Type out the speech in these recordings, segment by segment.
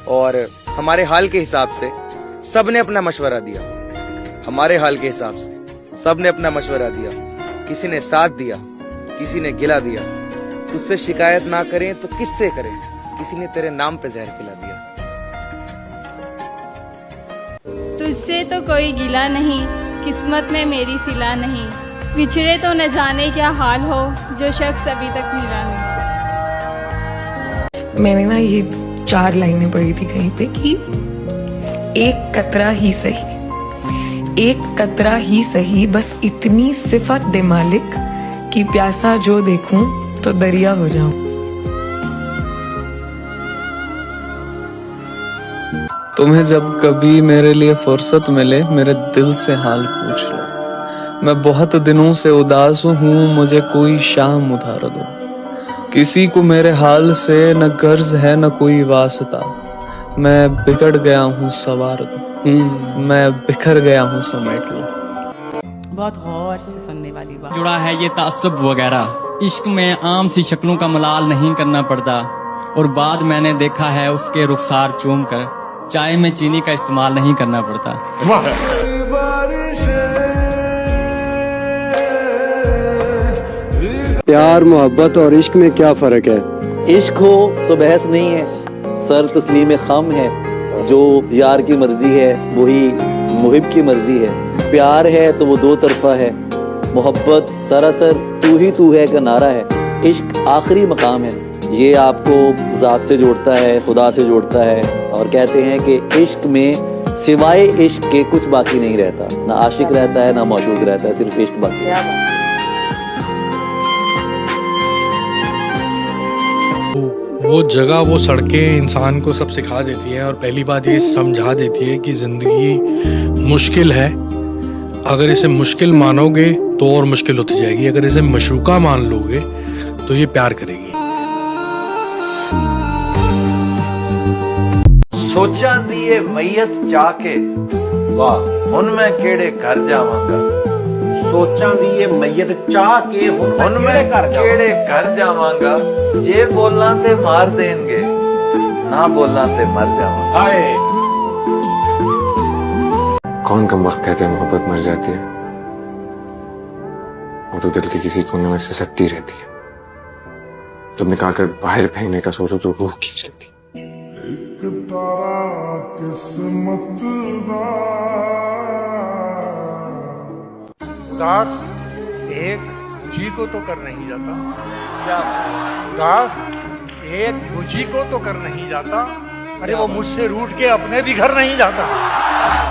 और हमारे हाल के हिसाब से सबने अपना मशवरा दिया। हमारे हाल के हिसाब से सबने अपना मशवरा दिया। किसी ने साथ दिया, किसी ने गिला दिया। तुझसे शिकायत ना करें तो किससे करें, किसी ने तेरे नाम पे जहर पिला दिया। तुझसे तो कोई गिला नहीं, किस्मत में मेरी सिला नहीं। बिछड़े तो न जाने क्या हाल हो, जो शख्स अभी तक मिला नहीं। मैंने ना ये 4 लाइनें पढ़ी थी कहीं पे कि एक कतरा ही सही, एक कतरा ही सही, बस इतनी सिफत दे मालिक कि प्यासा जो देखूं तो दरिया हो जाऊं। तुम्हें जब कभी मेरे लिए फुर्सत मिले मेरे दिल से हाल पूछ लो। मैं बहुत दिनों से उदास हूँ, मुझे कोई शाम उधार दो। किसी को मेरे हाल से न गर्ज है न कोई वास्ता। मैं बिगड़ गया हूँ सवार दो, मैं बिखर गया हूँ समेट लो। बहुत गौर से सुनने वाली बात। जुड़ा है ये तासुब वगैरह, इश्क में आम सी शक्लों का मलाल नहीं करना पड़ता। और बाद मैंने देखा है उसके रुखसार चूम कर चाय में चीनी का इस्तेमाल नहीं करना पड़ता। प्यार, मोहब्बत और इश्क में क्या फर्क है? इश्क हो तो बहस नहीं है, सर तस्लीम खम है। जो यार की मर्जी है वही मुहिब की मर्जी है। प्यार है तो वो 2 तरफा है, मोहब्बत सरासर तू ही तू है का नारा है। इश्क आखिरी मकाम है, ये आपको ज़ात से जोड़ता है, खुदा से जोड़ता है। और कहते हैं कि इश्क में सिवाय इश्क के कुछ बाकी नहीं रहता, ना आशिक रहता है ना मौजूद रहता है, सिर्फ इश्क बाकी है। वो जगह, वो सड़कें इंसान को सब सिखा देती हैं और पहली बात ये समझा देती है कि जिंदगी मुश्किल है। अगर इसे मुश्किल मानोगे तो और मुश्किल होती जाएगी, अगर इसे मशूका मान लोगे तो ये प्यार करेगी। सोचा दिए मैयत जाके, वाह हुन मैं केड़े घर जावांगा। सोचा दिए मैयत चाह के हुन मैं केड़े घर जावांगा। जे बोलना ते मार देंगे, ना बोलना ते मर जावांगा। कौन कम वक्त कहते हैं मोहब्बत मर जाती है? वो तो दिल के किसी कोने में सिसकती रहती है। तुम निकाल कर बाहर फेंकने का सोचो तो रूह खींच लेती। एक तारा किस्मत दास एक मुझी को तो कर नहीं जाता, क्या दास एक मुझी को तो कर नहीं जाता। अरे वो मुझसे रूठ के अपने भी घर नहीं जाता।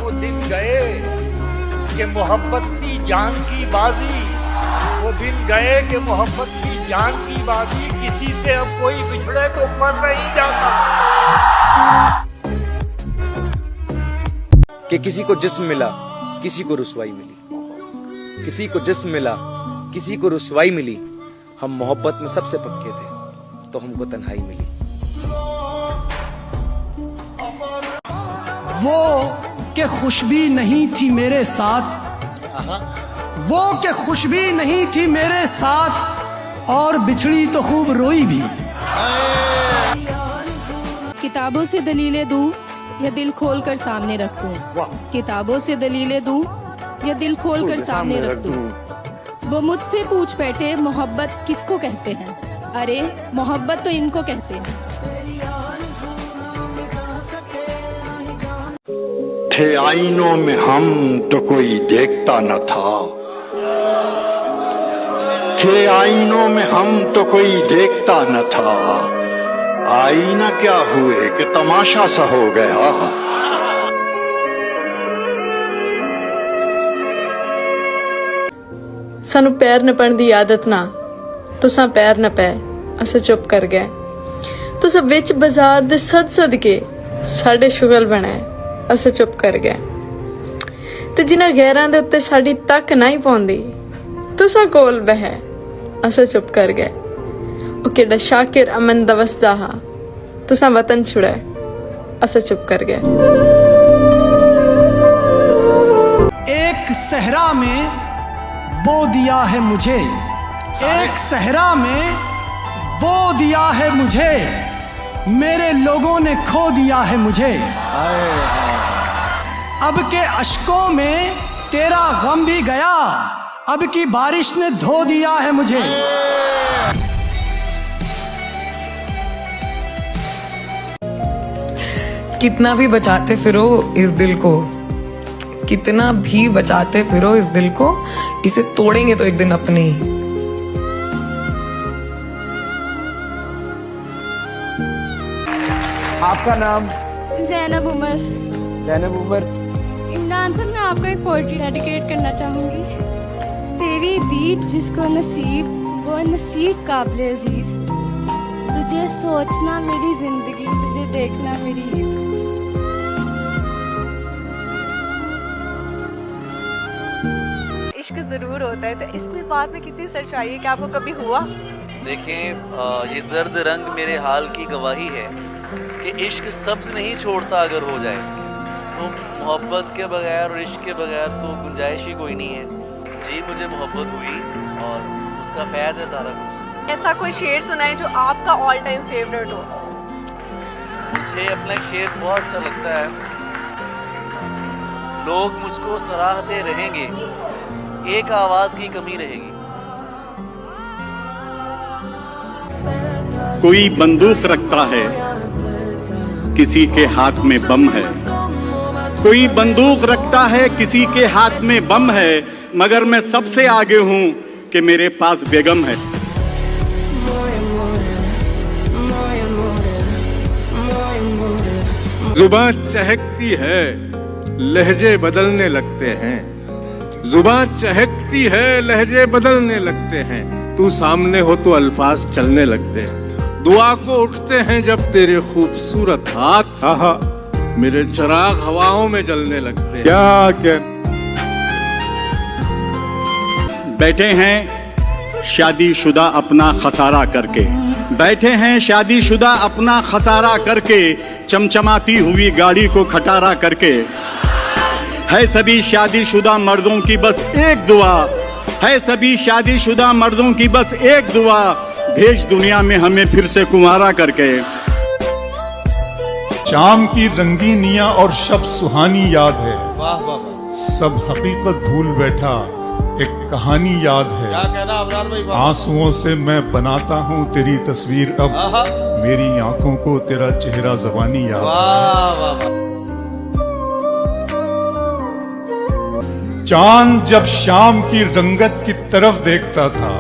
वो दिन गए कि मोहब्बत की जान की बाजी, वो दिन गए कि मोहब्बत की जान की बाजी। किसी से अब कोई बिछड़े तो मर नहीं जाता। कि किसी को जिस्म मिला, किसी को रुसवाई मिली। किसी को जिस्म मिला, किसी को रुसवाई मिली। हम मोहब्बत में सबसे पक्के थे तो हमको तन्हाई मिली। वो के खुशबी नहीं थी मेरे साथ, वो के खुशबी नहीं थी मेरे साथ, और बिछड़ी तो खूब रोई भी। किताबों से दलीलें दूं या दिल खोल कर सामने रख दूं? किताबों से दलीलें दूं या दिल खोल कर सामने रख दूं? वो मुझसे पूछ बैठे मोहब्बत किसको कहते हैं? अरे मोहब्बत तो इनको कहते हैं। थे आईनों में हम तो कोई देखता न था, थे आईनों में हम तो कोई देखता न था। आईना क्या हुए कि तमाशा सा हो गया। सानू पैर नपण दी आदत ना, तुसा पैर न पै अस चुप कर गए। तुसा विच बाजार दे सद सदके साडे शुगल बनाए, अस चुप कर गए। ते जिन्हां गैरां दे उत्ते साडी तक नहीं पौंदी, तुसा कोल बह अस चुप कर गए। ओ केड़ा शाकिर अमन दा वसदा हा, तुसा वतन छुड़े अस चुप कर गए। एक सहरा में बो दिया है मुझे, एक सहरा में बो दिया है मुझे, मेरे लोगों ने खो दिया है मुझे। अब के अश्कों में तेरा गम भी गया, अब की बारिश ने धो दिया है मुझे। कितना भी बचाते फिरो इस दिल को, कितना भी बचाते फिरो इस दिल को, इसे तोड़ेंगे तो एक दिन अपने ही। आपका नाम? जैनब उमर। जैनब उमर। इमरान सर, मैं आपको एक पोएट्री डेडिकेट करना चाहूँगी। तेरी दीद जिसको नसीब, वो नसीब काबिल अजीज। तुझे सोचना मेरी जिंदगी, तुझे देखना मेरी ईद। इश्क जरूर होता है, तो इसमें बात में कितनी सच्चाई है कि आपको कभी हुआ? देखें, ये जर्द रंग मेरे हाल की गवाही है कि इश्क सब्ज नहीं छोड़ता अगर हो जाए तो। मोहब्बत के बगैर और इश्क के बगैर तो गुंजाइश ही कोई नहीं है। जी, मुझे मोहब्बत हुई और उसका फैद है सारा कुछ। ऐसा कोई शेर सुनाए जो आपका ऑल टाइम फेवरेट हो? मुझे अपना एक शेर बहुत अच्छा लगता है। लोग मुझको सराहते रहेंगे, एक आवाज की कमी रहेगी। कोई बंदूक रखता है, किसी के हाथ में बम है। कोई बंदूक रखता है, किसी के हाथ में बम है, मगर मैं सबसे आगे हूं कि मेरे पास बेगम है। जुबान चहकती है, लहजे बदलने लगते हैं। जुबान चहकती है, लहजे बदलने लगते हैं। तू सामने हो तो अल्फाज चलने लगते हैं। दुआ को उठते हैं जब तेरे खूबसूरत हाथ मेरे चिराग हवाओं में जलने लगते हैं। क्या बैठे हैं शादीशुदा अपना खसारा करके, बैठे हैं शादीशुदा अपना खसारा करके, चमचमाती हुई गाड़ी को खटारा करके। है सभी शादीशुदा मर्दों की बस एक दुआ, है सभी शादीशुदा मर्दों की बस एक दुआ, भेज दुनिया में हमें फिर से कुंवारा करके। शाम की रंगीनियां और शब सुहानी याद है, सब हकीकत भूल बैठा, एक कहानी याद है। क्या कहना अबरार भाई? आंसुओं से मैं बनाता हूँ तेरी तस्वीर, अब मेरी आंखों को तेरा चेहरा ज़बानी याद है। चांद जब शाम की रंगत की तरफ देखता था,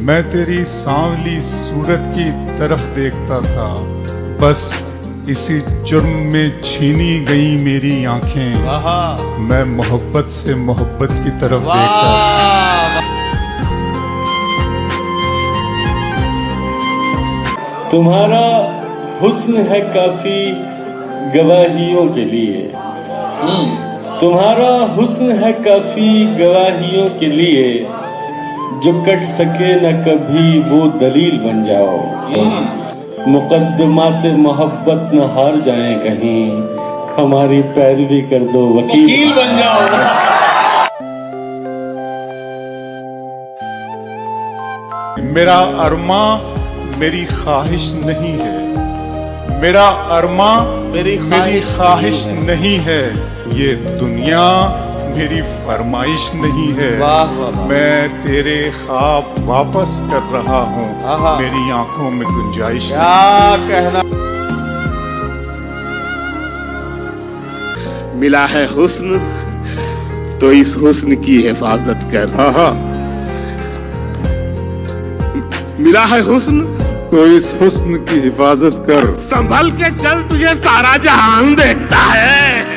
मैं तेरी सांवली सूरत की तरफ देखता था। बस इसी जुर्म में छीनी गई मेरी आंखें, मैं मोहब्बत से मोहब्बत की तरफ देखता था। तुम्हारा हुस्न है काफी गवाहियों के लिए, तुम्हारा हुस्न है काफी गवाहियों के लिए, जो कट सके न कभी वो दलील बन जाओ। मुकद्दमात मोहब्बत न हार जाए कहीं, हमारी पैरवी कर दो वकील बन जाओ। मेरा अरमा मेरी ख्वाहिश नहीं है, मेरा अरमा मेरी ख्वाहिश नहीं है, ये दुनिया मेरी फरमाइश नहीं है। मैं तेरे ख्वाब वापस कर रहा हूँ, मेरी आंखों में गुंजाइश नहीं। कहना मिला है हुस्न तो इस हुस्न की हिफाजत कर। मिला है हुस्न तो इस हुस्न की हिफाजत कर। संभल के चल, तुझे सारा जहान देखता है।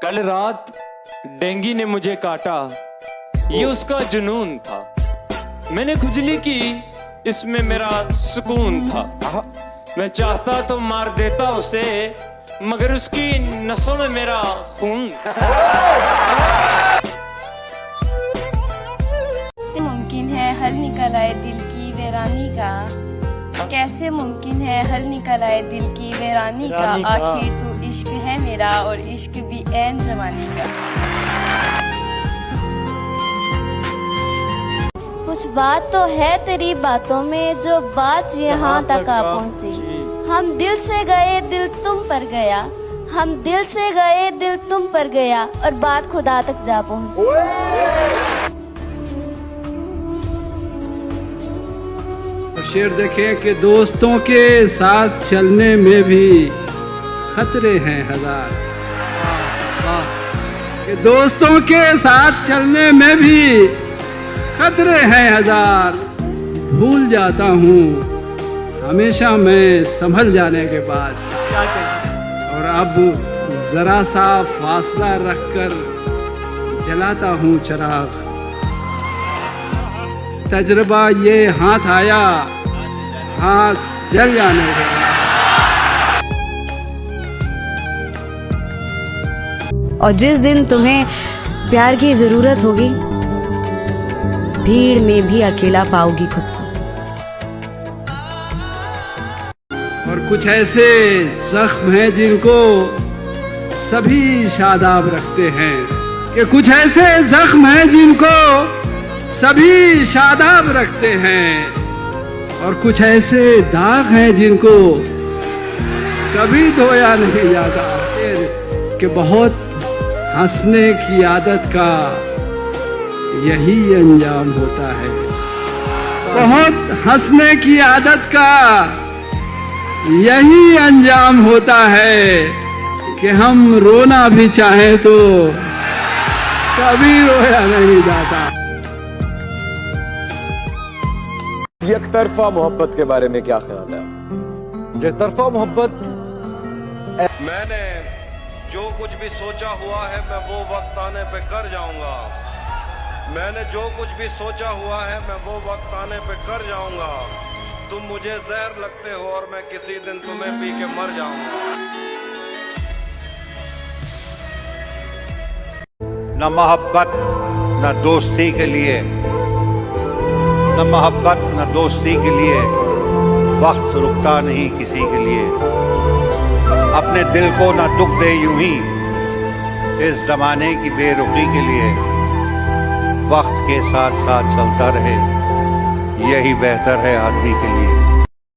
कल रात डेंगी ने मुझे काटा, ये उसका जुनून था। मैंने खुजली की, इसमें मेरा सुकून था। मैं चाहता तो मार देता उसे, मगर उसकी नसों में मेरा खून। मुमकिन है हल निकल आए दिल की वीरानी का, कैसे मुमकिन है हल निकल आए दिल की वीरानी का। आखिर तू इश्क है मेरा और इश्क भी ऐन जमाने का। कुछ बात तो है तेरी बातों में जो बात यहाँ तक आ पहुँची। हम दिल से गए दिल तुम पर गया, हम दिल से गए दिल तुम पर गया और बात खुदा तक जा पहुँची। शेर देखें कि दोस्तों के साथ चलने में भी खतरे हैं हजार, कि दोस्तों के साथ चलने में भी खतरे हैं हजार। भूल जाता हूँ हमेशा मैं संभल जाने के बाद, और अब जरा सा फासला रखकर जलाता हूँ चिराग। तजर्बा ये हाथ आया, हाथ जल जाने के बाद। और जिस दिन तुम्हें प्यार की जरूरत होगी, भीड़ में भी अकेला पाओगी खुद को। और कुछ ऐसे जख्म हैं जिनको सभी शादाब रखते हैं, कि कुछ ऐसे जख्म हैं जिनको सभी शादाब रखते हैं, और कुछ ऐसे दाग हैं जिनको कभी धोया नहीं जाता। कि बहुत हंसने की आदत का यही अंजाम होता है, बहुत हंसने की आदत का यही अंजाम होता है, कि हम रोना भी चाहें तो कभी रोया नहीं जाता। एक तरफा मोहब्बत के बारे में क्या ख्याल है? एक तरफा मोहब्बत, मैंने जो कुछ भी सोचा हुआ है मैं वो वक्त आने पे कर जाऊंगा। मैंने जो कुछ भी सोचा हुआ है मैं वो वक्त आने पे कर जाऊंगा। तुम मुझे जहर लगते हो और मैं किसी दिन तुम्हें पी के मर जाऊंगा। न मोहब्बत न दोस्ती के लिए, न मोहब्बत न दोस्ती के लिए वक्त रुकता नहीं किसी के लिए। अपने दिल को न दुख दे यूं ही इस जमाने की बेरुखी के लिए। वक्त के साथ साथ चलता रहे, यही बेहतर है आदमी के लिए।